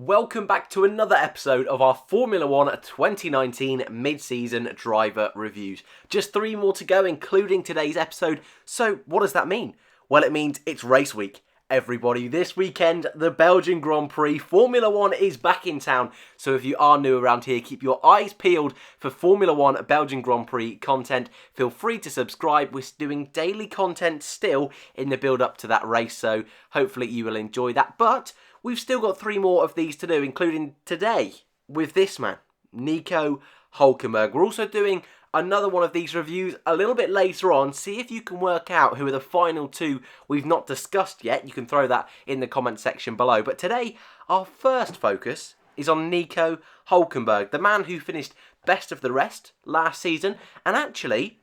Welcome back to another episode of our Formula 1 2019 mid-season driver reviews. Just 3 more to go, including today's episode. So what does that mean? Well, it means it's race week. Everybody, this weekend, the Belgian Grand Prix, Formula 1 is back in town. So if you are new around here, keep your eyes peeled for Formula 1 Belgian Grand Prix content. Feel free to subscribe. We're doing daily content still in the build-up to that race, so hopefully you will enjoy that. But we've still got 3 more of these to do, including today with this man, Nico Hulkenberg. We're also doing another one of these reviews a little bit later on. See if you can work out who are the final 2 we've not discussed yet. You can throw that in the comment section below. But today, our first focus is on Nico Hulkenberg, the man who finished best of the rest last season, and actually,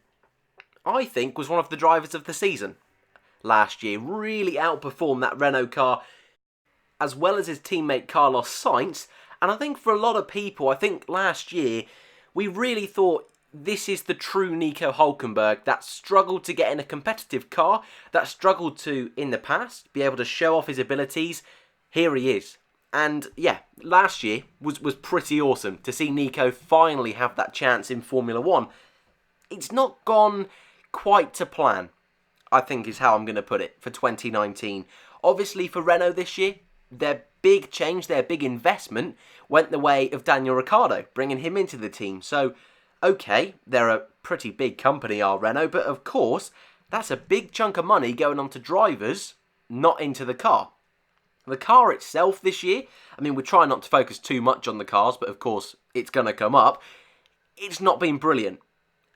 I think, was one of the drivers of the season last year. Really outperformed that Renault car, as well as his teammate Carlos Sainz. And I think for a lot of people, I think last year, we really thought this is the true Nico Hulkenberg that struggled to get in a competitive car, that struggled to, in the past, be able to show off his abilities. Here he is. And yeah, last year was pretty awesome to see Nico finally have that chance in Formula 1. It's not gone quite to plan, I think is how I'm going to put it, for 2019. Obviously for Renault this year, their big change, their big investment went the way of Daniel Ricciardo, bringing him into the team. So, okay, they're a pretty big company, are Renault, but of course, that's a big chunk of money going on to drivers, not into the car. The car itself this year, I mean, we try not to focus too much on the cars, but of course, it's going to come up. It's not been brilliant.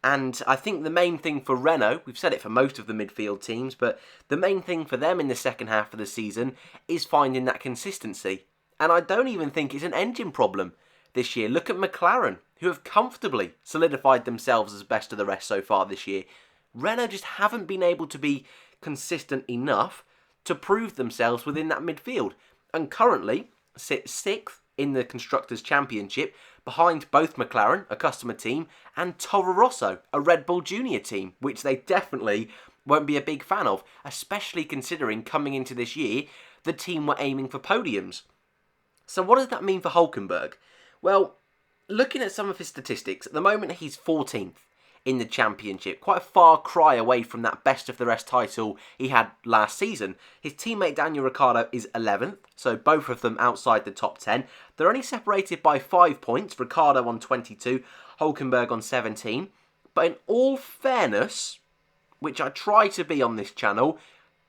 And I think the main thing for Renault, we've said it for most of the midfield teams, but the main thing for them in the second half of the season is finding that consistency. And I don't even think it's an engine problem this year. Look at McLaren, who have comfortably solidified themselves as best of the rest so far this year. Renault just haven't been able to be consistent enough to prove themselves within that midfield. And currently sit 6th in the Constructors' Championship, behind both McLaren, a customer team, and Toro Rosso, a Red Bull Junior team, which they definitely won't be a big fan of, especially considering coming into this year, the team were aiming for podiums. So what does that mean for Hulkenberg? Well, looking at some of his statistics, at the moment he's 14th in the championship, quite a far cry away from that best of the rest title he had last season. His teammate Daniel Ricciardo is 11th, so both of them outside the top 10. They're only separated by 5 points, Ricciardo on 22, Hulkenberg on 17. But in all fairness, which I try to be on this channel,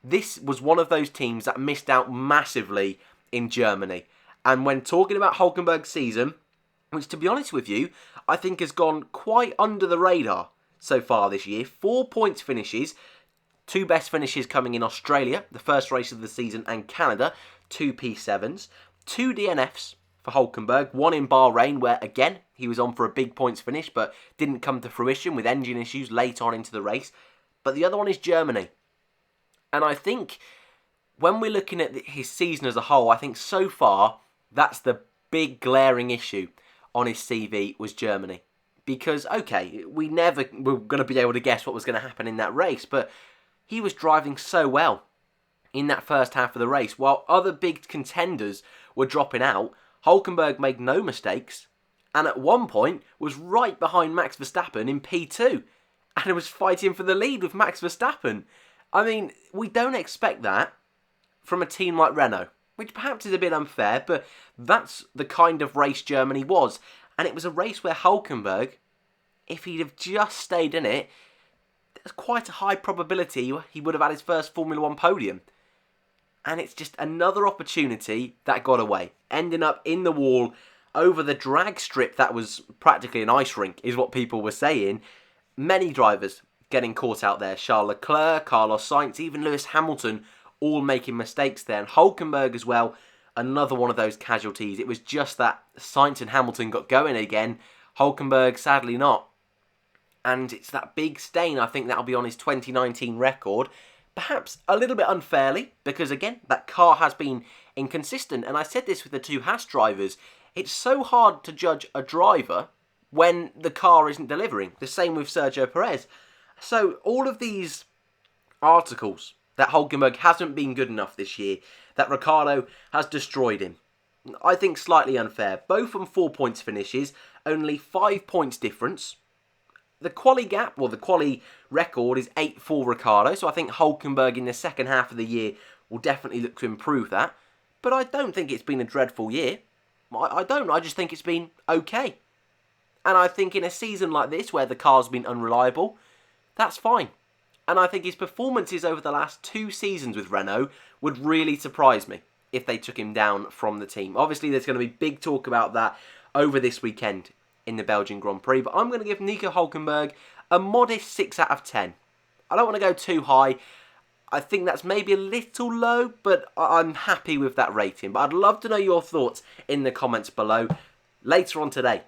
this was one of those teams that missed out massively in Germany. And when talking about Hulkenberg's season, which to be honest with you, I think has gone quite under the radar so far this year. 4 points finishes, 2 best finishes coming in Australia, the first race of the season, and Canada, 2 P7s, 2 DNFs for Hulkenberg, 1 in Bahrain where again he was on for a big points finish but didn't come to fruition with engine issues late on into the race. But the other one is Germany. And I think when we're looking at his season as a whole, I think so far that's the big glaring issue on his CV was Germany. Because, okay, we never were going to be able to guess what was going to happen in that race, but he was driving so well in that first half of the race. While other big contenders were dropping out, Hulkenberg made no mistakes, and at one point was right behind Max Verstappen in P2, and was fighting for the lead with Max Verstappen. I mean, we don't expect that from a team like Renault, which perhaps is a bit unfair, but that's the kind of race Germany was. And it was a race where Hulkenberg, if he'd have just stayed in it, there's quite a high probability he would have had his first Formula 1 podium. And it's just another opportunity that got away, ending up in the wall over the drag strip that was practically an ice rink, is what people were saying. Many drivers getting caught out there. Charles Leclerc, Carlos Sainz, even Lewis Hamilton, all making mistakes there. And Hulkenberg as well, another one of those casualties. It was just that Sainz and Hamilton got going again. Hulkenberg, sadly not. And it's that big stain, I think, that'll be on his 2019 record. Perhaps a little bit unfairly, because again, that car has been inconsistent. And I said this with the 2 Haas drivers. It's so hard to judge a driver when the car isn't delivering. The same with Sergio Perez. So all of these articles that Hulkenberg hasn't been good enough this year, that Ricciardo has destroyed him, I think slightly unfair. Both on 4 points finishes, only 5 points difference. The quali gap, well, the quali record is 8 for Ricciardo, so I think Hulkenberg in the second half of the year will definitely look to improve that. But I don't think it's been a dreadful year. I don't. I just think it's been okay. And I think in a season like this, where the car's been unreliable, that's fine. And I think his performances over the last 2 seasons with Renault would really surprise me if they took him down from the team. Obviously, there's going to be big talk about that over this weekend in the Belgian Grand Prix. But I'm going to give Nico Hulkenberg a modest 6 out of 10. I don't want to go too high. I think that's maybe a little low, but I'm happy with that rating. But I'd love to know your thoughts in the comments below. Later on today,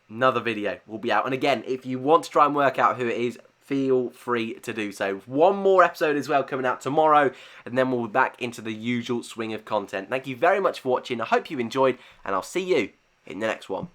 another video will be out. And again, if you want to try and work out who it is, feel free to do so. One more episode as well coming out tomorrow, and then we'll be back into the usual swing of content. Thank you very much for watching. I hope you enjoyed, and I'll see you in the next one.